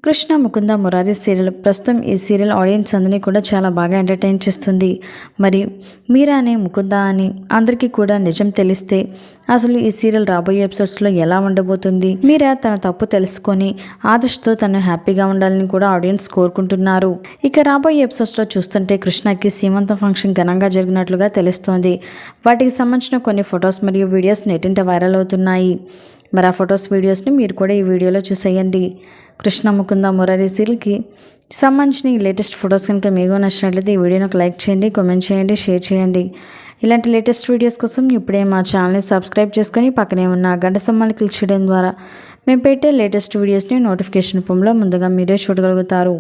Krishna Mukunda Murari serial ప్రస్తుతం ఈ serial audience అందరినీ కూడా చాలా బాగా ఎంటర్టైన్ చేస్తుంది. మరి మీరా అనే ముకుంద అని అందరికీ కూడా నిజం తెలిస్తే అసలు ఈ సీరియల్ రాబోయే ఎపిసోడ్స్లో ఎలా ఉండబోతుంది, మీరా తన తప్పు తెలుసుకొని ఆదర్శ్తో తను హ్యాపీగా ఉండాలని కూడా ఆడియన్స్ కోరుకుంటున్నారు. ఇక రాబోయే ఎపిసోడ్స్లో చూస్తుంటే కృష్ణకి సీమంతం ఫంక్షన్ ఘనంగా జరిగినట్లుగా తెలుస్తోంది. వాటికి సంబంధించిన కొన్ని ఫొటోస్ మరియు వీడియోస్ నెట్టింట వైరల్ అవుతున్నాయి. మరి ఆ ఫొటోస్ వీడియోస్ని మీరు కూడా ఈ వీడియోలో చూసేయండి. కృష్ణ ముకుంద మురారి సీరియల్కి సంబంధించిన ఈ లేటెస్ట్ ఫొటోస్ కనుక మీకు నచ్చినట్లయితే ఈ వీడియోని ఒక లైక్ చేయండి, కామెంట్ చేయండి, షేర్ చేయండి. ఇలాంటి లేటెస్ట్ వీడియోస్ కోసం ఇప్పుడే మా ఛానల్ని సబ్స్క్రైబ్ చేసుకొని పక్కనే ఉన్న గంట స్తంభాన్ని క్లిక్ చేయడం ద్వారా మేము పెట్టే లేటెస్ట్ వీడియోస్ని నోటిఫికేషన్ రూపంలో ముందుగా మీరే చూడగలుగుతారు.